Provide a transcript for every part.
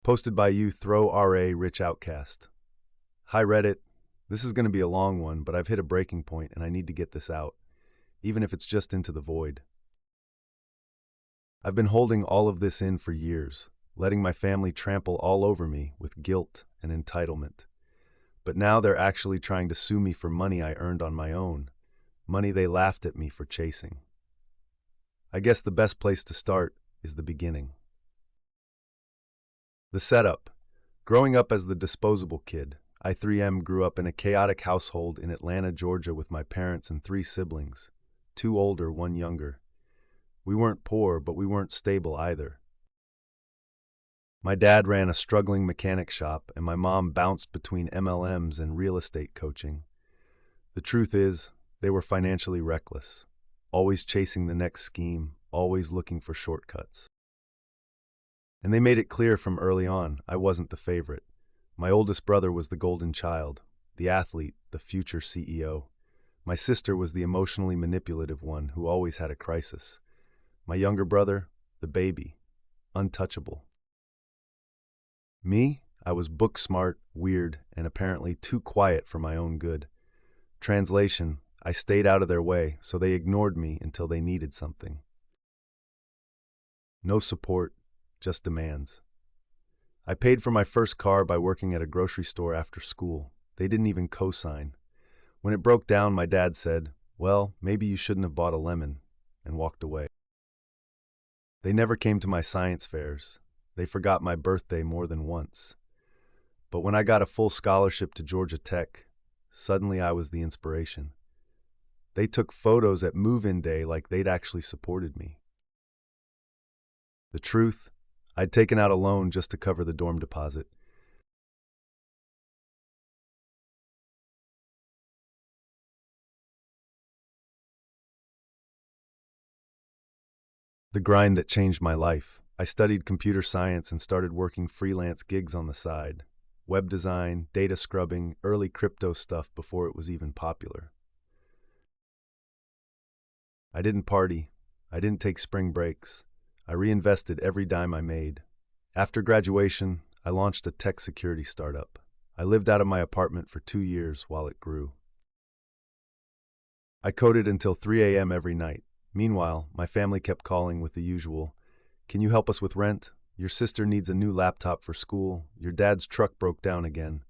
Posted by you, Throw RA Rich Outcast. Hi Reddit. This is going to be a long one, but I've hit a breaking point and I need to get this out, even if it's just into the void. I've been holding all of this in for years, letting my family trample all over me with guilt and entitlement. But now they're actually trying to sue me for money I earned on my own, money they laughed at me for chasing. I guess the best place to start is the beginning. The setup. Growing up as the disposable kid, I3M grew up in a chaotic household in Atlanta, Georgia with my parents and 3 siblings, 2 older, 1 younger. We weren't poor, but we weren't stable either. My dad ran a struggling mechanic shop, and my mom bounced between MLMs and real estate coaching. The truth is, they were financially reckless, always chasing the next scheme, always looking for shortcuts. And they made it clear from early on I wasn't the favorite. My oldest brother was the golden child, the athlete, the future CEO. My sister was the emotionally manipulative one who always had a crisis. My younger brother, the baby, untouchable. Me, I was book smart, weird, and apparently too quiet for my own good. Translation, I stayed out of their way, so they ignored me until they needed something. No support, just demands. I paid for my first car by working at a grocery store after school. They didn't even co-sign. When it broke down, my dad said, "Well, maybe you shouldn't have bought a lemon," and walked away. They never came to my science fairs. They forgot my birthday more than once. But when I got a full scholarship to Georgia Tech, suddenly I was the inspiration. They took photos at move-in day like they'd actually supported me. The truth, I'd taken out a loan just to cover the dorm deposit. The grind that changed my life. I studied computer science and started working freelance gigs on the side. Web design, data scrubbing, early crypto stuff before it was even popular. I didn't party. I didn't take spring breaks. I reinvested every dime I made. After graduation, I launched a tech security startup. I lived out of my apartment for 2 years while it grew. I coded until 3 a.m. every night. Meanwhile, my family kept calling with the usual, "Can you help us with rent? Your sister needs a new laptop for school. Your dad's truck broke down again."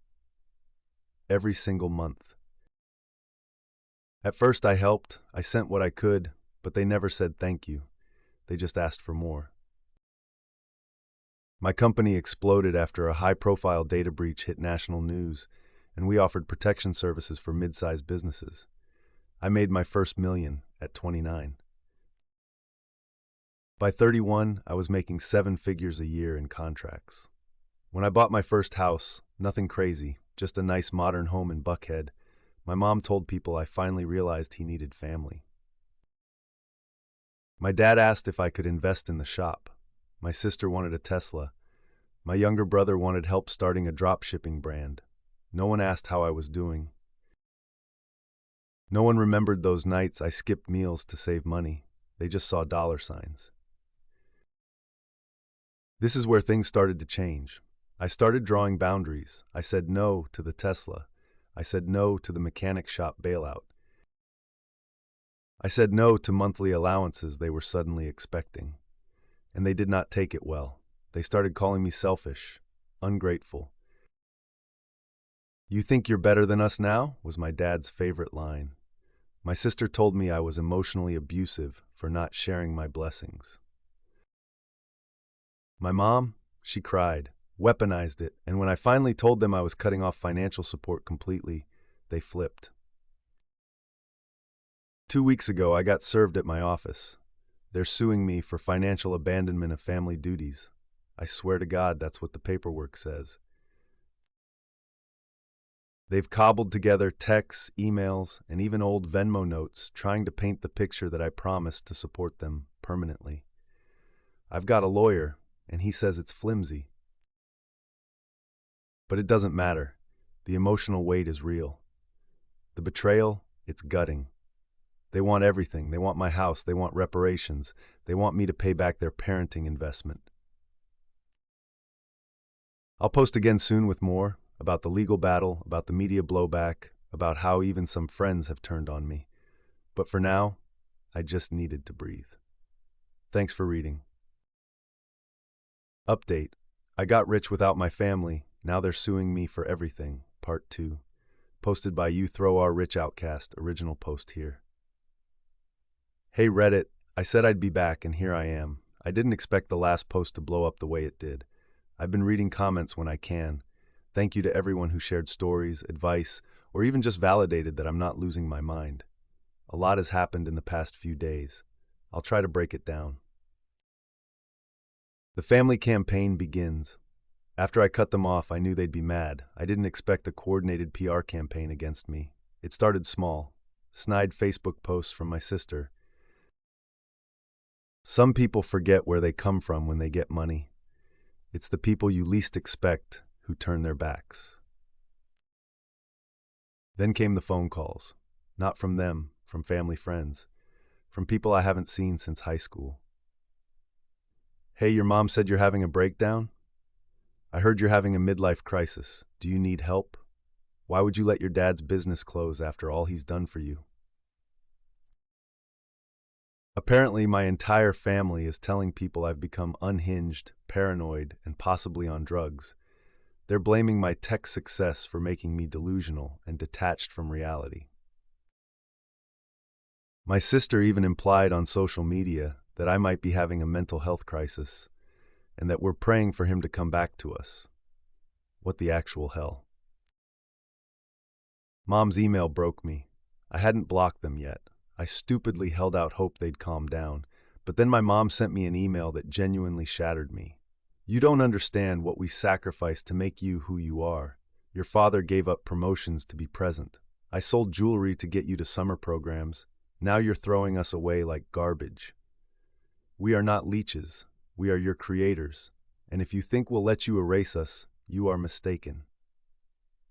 Every single month. At first I helped, I sent what I could, but they never said thank you. They just asked for more. My company exploded after a high-profile data breach hit national news, and we offered protection services for mid-sized businesses. I made my first million at 29. By 31, I was making 7 figures a year in contracts. When I bought my first house, nothing crazy, just a nice modern home in Buckhead, my mom told people I finally realized he needed family. My dad asked if I could invest in the shop. My sister wanted a Tesla. My younger brother wanted help starting a drop-shipping brand. No one asked how I was doing. No one remembered those nights I skipped meals to save money. They just saw dollar signs. This is where things started to change. I started drawing boundaries. I said no to the Tesla. I said no to the mechanic shop bailout. I said no to monthly allowances they were suddenly expecting. And they did not take it well. They started calling me selfish, ungrateful. "You think you're better than us now?" was my dad's favorite line. My sister told me I was emotionally abusive for not sharing my blessings. My mom, she cried, weaponized it, and when I finally told them I was cutting off financial support completely, they flipped. 2 weeks ago, I got served at my office. They're suing me for financial abandonment of family duties. I swear to God, that's what the paperwork says. They've cobbled together texts, emails, and even old Venmo notes trying to paint the picture that I promised to support them permanently. I've got a lawyer, and he says it's flimsy. But it doesn't matter. The emotional weight is real. The betrayal, it's gutting. They want everything. They want my house. They want reparations. They want me to pay back their parenting investment. I'll post again soon with more about the legal battle, about the media blowback, about how even some friends have turned on me. But for now, I just needed to breathe. Thanks for reading. Update. I got rich without my family. Now they're suing me for everything. Part 2. Posted by You Throw Our Rich Outcast. Original post here. Hey Reddit, I said I'd be back and here I am. I didn't expect the last post to blow up the way it did. I've been reading comments when I can. Thank you to everyone who shared stories, advice, or even just validated that I'm not losing my mind. A lot has happened in the past few days. I'll try to break it down. The family campaign begins. After I cut them off, I knew they'd be mad. I didn't expect a coordinated PR campaign against me. It started small. Snide Facebook posts from my sister. Some people forget where they come from when they get money. It's the people you least expect who turn their backs. Then came the phone calls. Not from them, from family friends. From people I haven't seen since high school. Hey, your mom said you're having a breakdown? I heard you're having a midlife crisis. Do you need help? Why would you let your dad's business close after all he's done for you? Apparently, my entire family is telling people I've become unhinged, paranoid, and possibly on drugs. They're blaming my tech success for making me delusional and detached from reality. My sister even implied on social media that I might be having a mental health crisis and that we're praying for him to come back to us. What the actual hell? Mom's email broke me. I hadn't blocked them yet. I stupidly held out hope they'd calm down, but then my mom sent me an email that genuinely shattered me. You don't understand what we sacrificed to make you who you are. Your father gave up promotions to be present. I sold jewelry to get you to summer programs. Now you're throwing us away like garbage. We are not leeches. We are your creators. And if you think we'll let you erase us, you are mistaken.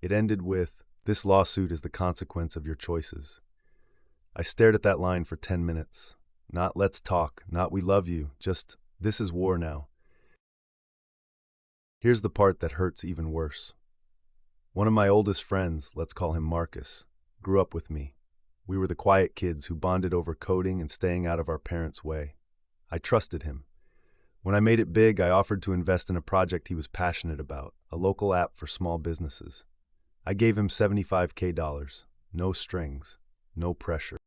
It ended with, "This lawsuit is the consequence of your choices." I stared at that line for 10 minutes. Not "let's talk," not "we love you," just "this is war now." Here's the part that hurts even worse. One of my oldest friends, let's call him Marcus, grew up with me. We were the quiet kids who bonded over coding and staying out of our parents' way. I trusted him. When I made it big, I offered to invest in a project he was passionate about, a local app for small businesses. I gave him $75K, no strings, no pressure.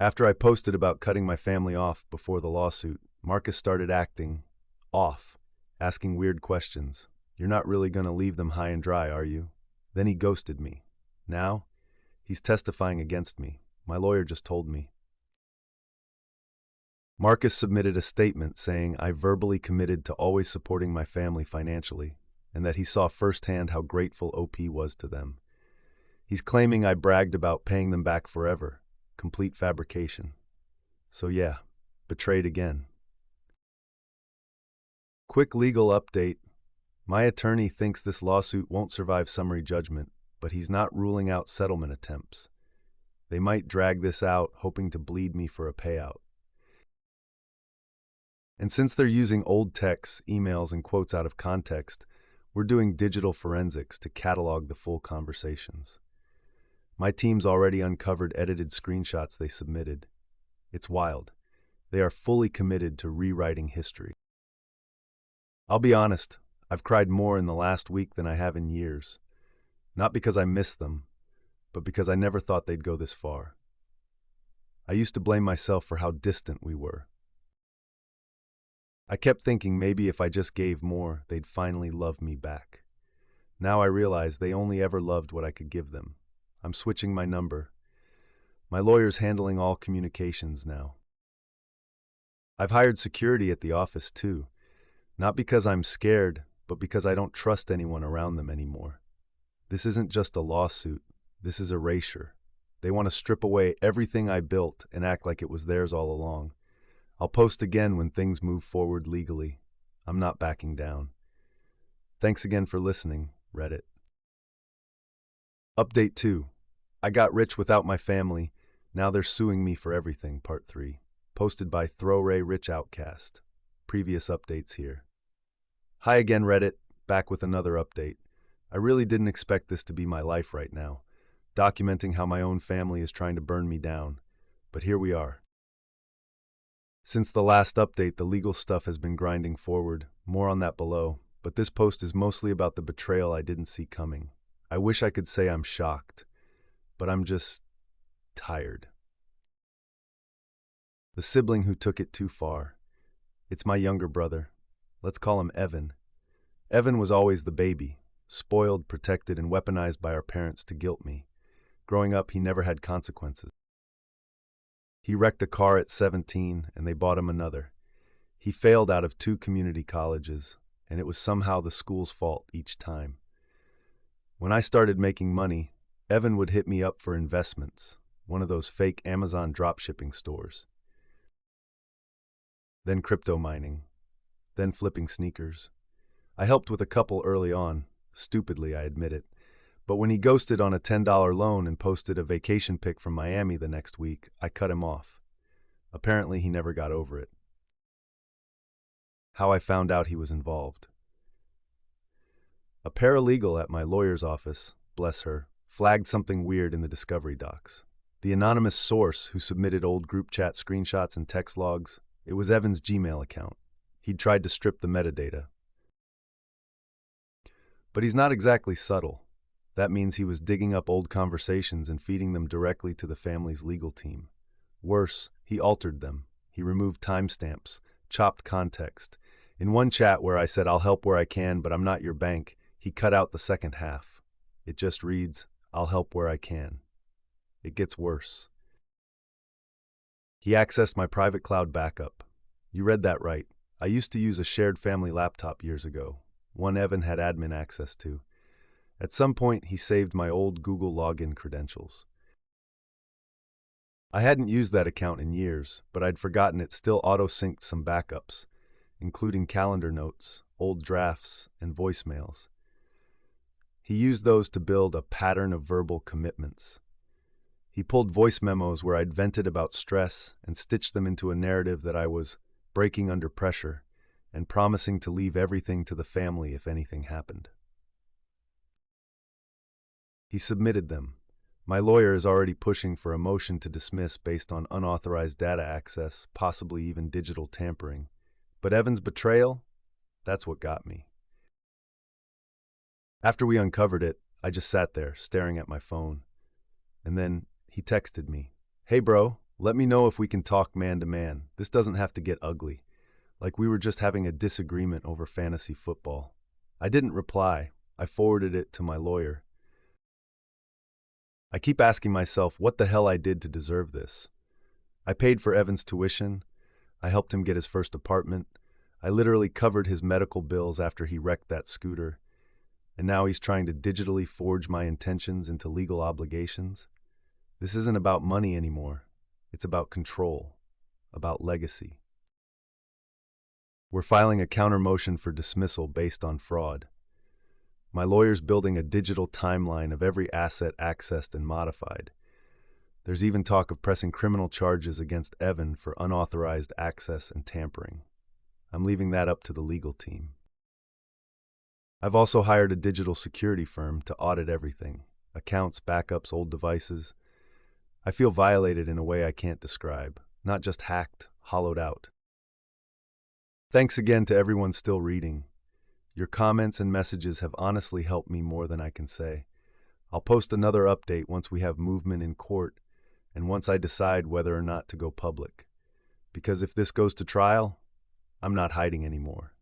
After I posted about cutting my family off before the lawsuit, Marcus started acting off, asking weird questions. You're not really going to leave them high and dry, are you? Then he ghosted me. Now, he's testifying against me. My lawyer just told me. Marcus submitted a statement saying I verbally committed to always supporting my family financially, and that he saw firsthand how grateful OP was to them. He's claiming I bragged about paying them back forever. Complete fabrication. So yeah, betrayed again. Quick legal update. My attorney thinks this lawsuit won't survive summary judgment, but he's not ruling out settlement attempts. They might drag this out, hoping to bleed me for a payout. And since they're using old texts, emails, and quotes out of context, we're doing digital forensics to catalog the full conversations. My team's already uncovered edited screenshots they submitted. It's wild. They are fully committed to rewriting history. I'll be honest, I've cried more in the last week than I have in years. Not because I miss them, but because I never thought they'd go this far. I used to blame myself for how distant we were. I kept thinking maybe if I just gave more, they'd finally love me back. Now I realize they only ever loved what I could give them. I'm switching my number. My lawyer's handling all communications now. I've hired security at the office too, not because I'm scared, but because I don't trust anyone around them anymore. This isn't just a lawsuit, this is erasure. They want to strip away everything I built and act like it was theirs all along. I'll post again when things move forward legally. I'm not backing down. Thanks again for listening, Reddit. Update 2. I got rich without my family. Now they're suing me for everything, Part 3. Posted by Throwray Rich Outcast. Previous updates here. Hi again, Reddit. back with another update. I really didn't expect this to be my life right now, documenting how my own family is trying to burn me down. But here we are. Since the last update, the legal stuff has been grinding forward. More on that below. But this post is mostly about the betrayal I didn't see coming. I wish I could say I'm shocked, but I'm just tired. The sibling who took it too far. It's my younger brother. Let's call him Evan. Evan was always the baby, spoiled, protected, and weaponized by our parents to guilt me. Growing up, he never had consequences. He wrecked a car at 17, and they bought him another. He failed out of 2 community colleges, and it was somehow the school's fault each time. When I started making money, Evan would hit me up for investments, one of those fake Amazon dropshipping stores. Then crypto mining, then flipping sneakers. I helped with a couple early on, stupidly I admit it, but when he ghosted on a $10 loan and posted a vacation pic from Miami the next week, I cut him off. Apparently he never got over it. How I found out he was involved. A paralegal at my lawyer's office, bless her, flagged something weird in the discovery docs. The anonymous source who submitted old group chat screenshots and text logs, it was Evan's Gmail account. He'd tried to strip the metadata. But he's not exactly subtle. That means he was digging up old conversations and feeding them directly to the family's legal team. Worse, he altered them. He removed timestamps, chopped context. In one chat where I said, "I'll help where I can, but I'm not your bank," he cut out the second half. It just reads, "I'll help where I can." It gets worse. He accessed my private cloud backup. You read that right. I used to use a shared family laptop years ago, one Evan had admin access to. At some point, he saved my old Google login credentials. I hadn't used that account in years, but I'd forgotten it still auto-synced some backups, including calendar notes, old drafts, and voicemails. He used those to build a pattern of verbal commitments. He pulled voice memos where I'd vented about stress and stitched them into a narrative that I was breaking under pressure and promising to leave everything to the family if anything happened. He submitted them. My lawyer is already pushing for a motion to dismiss based on unauthorized data access, possibly even digital tampering. But Evan's betrayal? That's what got me. After we uncovered it, I just sat there, staring at my phone. And then he texted me, "Hey bro, let me know if we can talk man to man. This doesn't have to get ugly." Like we were just having a disagreement over fantasy football. I didn't reply. I forwarded it to my lawyer. I keep asking myself what the hell I did to deserve this. I paid for Evan's tuition. I helped him get his first apartment. I literally covered his medical bills after he wrecked that scooter. And now he's trying to digitally forge my intentions into legal obligations. This isn't about money anymore. It's about control, about legacy. We're filing a counter motion for dismissal based on fraud. My lawyer's building a digital timeline of every asset accessed and modified. There's even talk of pressing criminal charges against Evan for unauthorized access and tampering. I'm leaving that up to the legal team. I've also hired a digital security firm to audit everything: accounts, backups, old devices. I feel violated in a way I can't describe, not just hacked, hollowed out. Thanks again to everyone still reading. Your comments and messages have honestly helped me more than I can say. I'll post another update once we have movement in court and once I decide whether or not to go public. Because if this goes to trial, I'm not hiding anymore.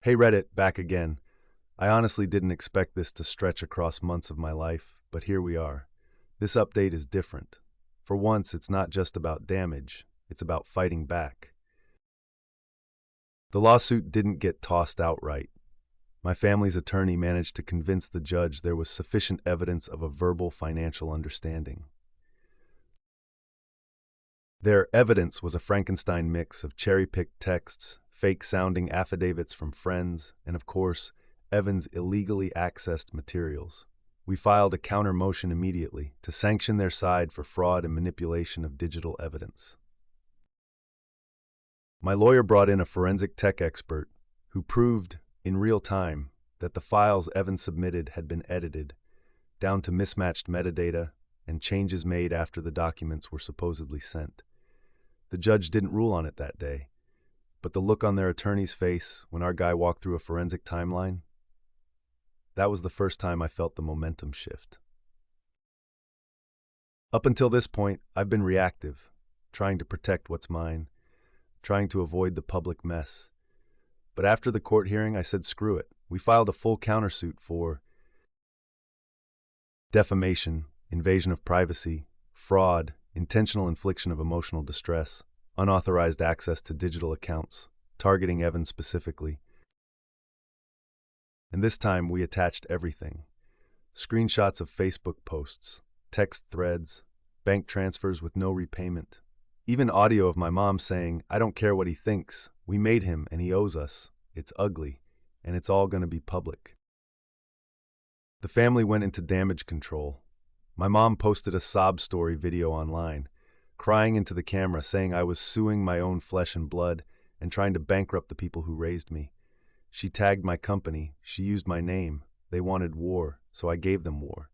Hey Reddit, back again. I honestly didn't expect this to stretch across months of my life, but here we are. This update is different. For once, it's not just about damage, it's about fighting back. The lawsuit didn't get tossed outright. My family's attorney managed to convince the judge there was sufficient evidence of a verbal financial understanding. Their evidence was a Frankenstein mix of cherry-picked texts, fake-sounding affidavits from friends, and of course, Evan's illegally accessed materials. We filed a counter motion immediately to sanction their side for fraud and manipulation of digital evidence. My lawyer brought in a forensic tech expert, who proved, in real time, that the files Evan submitted had been edited, down to mismatched metadata and changes made after the documents were supposedly sent. The judge didn't rule on it that day, but the look on their attorney's face when our guy walked through a forensic timeline, that was the first time I felt the momentum shift. Up until this point, I've been reactive, trying to protect what's mine, trying to avoid the public mess. But after the court hearing, I said screw it. We filed a full countersuit for defamation, invasion of privacy, fraud, intentional infliction of emotional distress, unauthorized access to digital accounts, targeting Evan specifically. And this time we attached everything. Screenshots of Facebook posts, text threads, bank transfers with no repayment, even audio of my mom saying, "I don't care what he thinks. We made him and he owes us. It's ugly, and it's all going to be public." The family went into damage control. My mom posted a sob story video online, crying into the camera saying I was suing my own flesh and blood and trying to bankrupt the people who raised me. She tagged my company. She used my name. They wanted war, so I gave them war.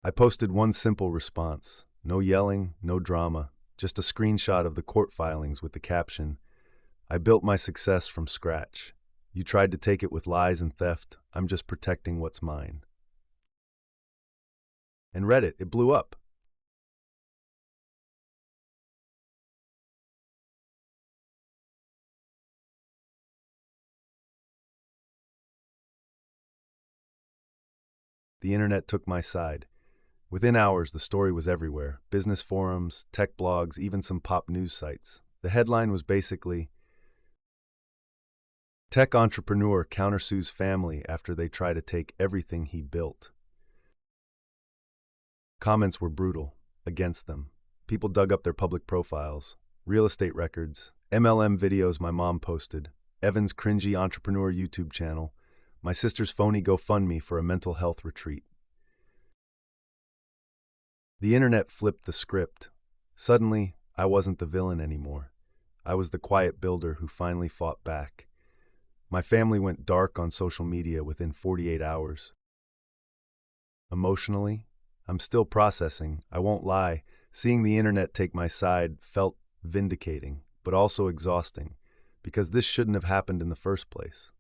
I posted one simple response. No yelling, no drama, just a screenshot of the court filings with the caption, "I built my success from scratch. You tried to take it with lies and theft. I'm just protecting what's mine." And Reddit, it blew up. The internet took my side. Within hours, the story was everywhere. Business forums, tech blogs, even some pop news sites. The headline was basically, "Tech entrepreneur countersues family after they try to take everything he built." Comments were brutal, against them. People dug up their public profiles, real estate records, MLM videos my mom posted, Evan's cringy entrepreneur YouTube channel, my sister's phony GoFundMe for a mental health retreat. The internet flipped the script. Suddenly, I wasn't the villain anymore. I was the quiet builder who finally fought back. My family went dark on social media within 48 hours. Emotionally, I'm still processing. I won't lie. Seeing the internet take my side felt vindicating, but also exhausting, because this shouldn't have happened in the first place.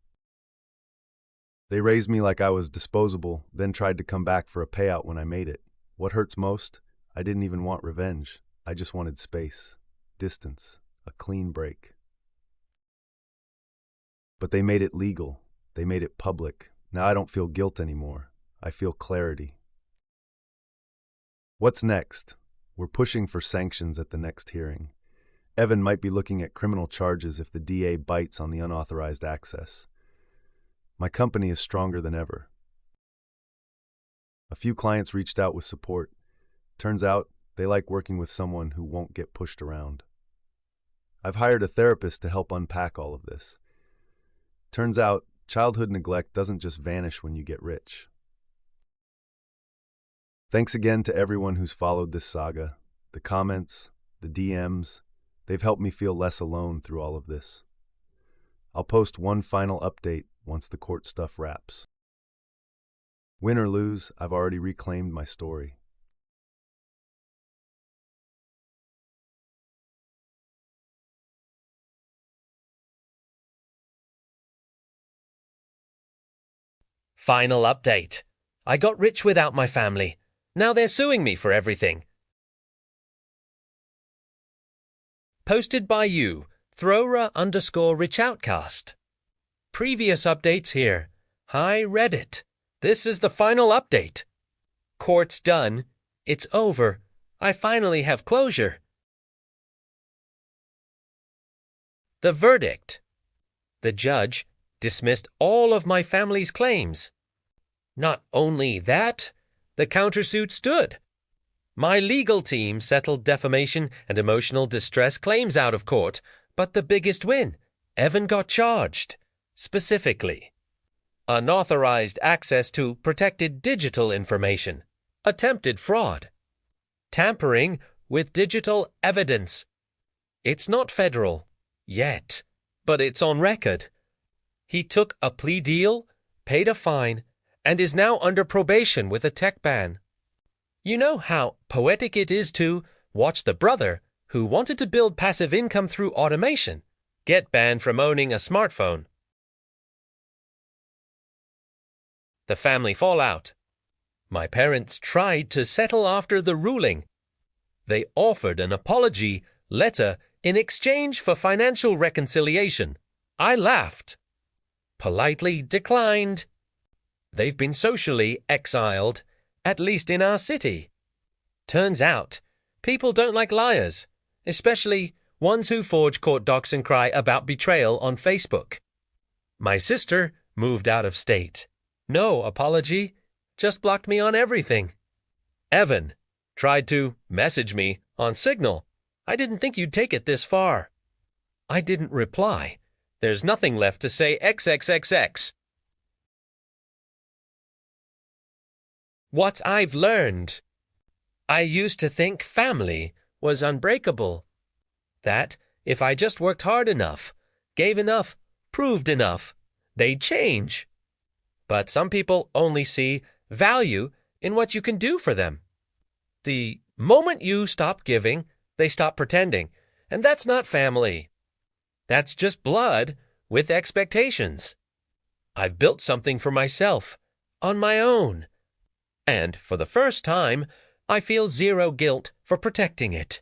They raised me like I was disposable, then tried to come back for a payout when I made it. What hurts most? I didn't even want revenge. I just wanted space, distance, a clean break. But they made it legal. They made it public. Now I don't feel guilt anymore. I feel clarity. What's next? We're pushing for sanctions at the next hearing. Evan might be looking at criminal charges if the DA bites on the unauthorized access. My company is stronger than ever. A few clients reached out with support. Turns out they like working with someone who won't get pushed around. I've hired a therapist to help unpack all of this. Turns out childhood neglect doesn't just vanish when you get rich. Thanks again to everyone who's followed this saga. The comments, the DMs, they've helped me feel less alone through all of this. I'll post one final update once the court stuff wraps. Win or lose, I've already reclaimed my story. Final update. I got rich without my family. Now they're suing me for everything. Posted by you, Throra_RichOutcast. Previous updates here. Hi Reddit. This is the final update. Court's done. It's over. I finally have closure. The verdict. The judge dismissed all of my family's claims. Not only that, the countersuit stood. My legal team settled defamation and emotional distress claims out of court, but the biggest win, Evan got charged. Specifically, unauthorized access to protected digital information, attempted fraud, tampering with digital evidence. It's not federal, yet, but it's on record. He took a plea deal, paid a fine, and is now under probation with a tech ban. You know how poetic it is to watch the brother who wanted to build passive income through automation get banned from owning a smartphone. The family fallout. My parents tried to settle after the ruling. They offered an apology letter in exchange for financial reconciliation. I laughed. Politely declined. They've been socially exiled, at least in our city. Turns out, people don't like liars, especially ones who forge court docs and cry about betrayal on Facebook. My sister moved out of state. No apology, just blocked me on everything. Evan tried to message me on Signal. I didn't think you'd take it this far. I didn't reply. There's nothing left to say XXXX. What I've learned. I used to think family was unbreakable. That if I just worked hard enough, gave enough, proved enough, they'd change. But some people only see value in what you can do for them. The moment you stop giving, they stop pretending, and that's not family. That's just blood with expectations. I've built something for myself, on my own. And for the first time, I feel zero guilt for protecting it.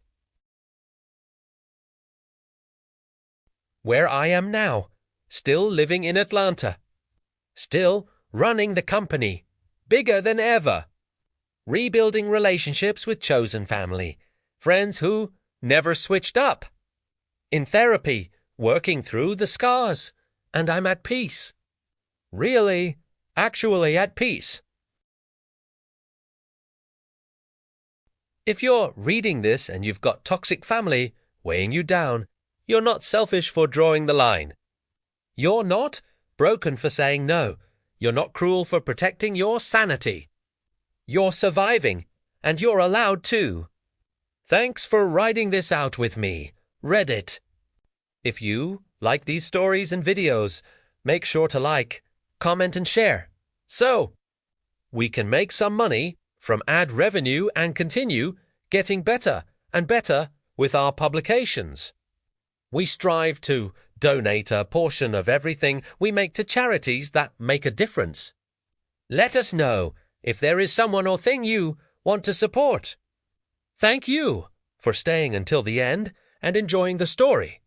Where I am now, still living in Atlanta. Still running the company, bigger than ever. Rebuilding relationships with chosen family, friends who never switched up. In therapy, working through the scars, and I'm at peace. Really, actually at peace. If you're reading this and you've got toxic family weighing you down, you're not selfish for drawing the line. You're not broken for saying no. You're not cruel for protecting your sanity. You're surviving, and you're allowed to. Thanks for writing this out with me, Reddit. If you like these stories and videos, make sure to like, comment, and share. So, we can make some money from ad revenue and continue getting better and better with our publications. We strive to donate a portion of everything we make to charities that make a difference. Let us know if there is someone or thing you want to support. Thank you for staying until the end and enjoying the story.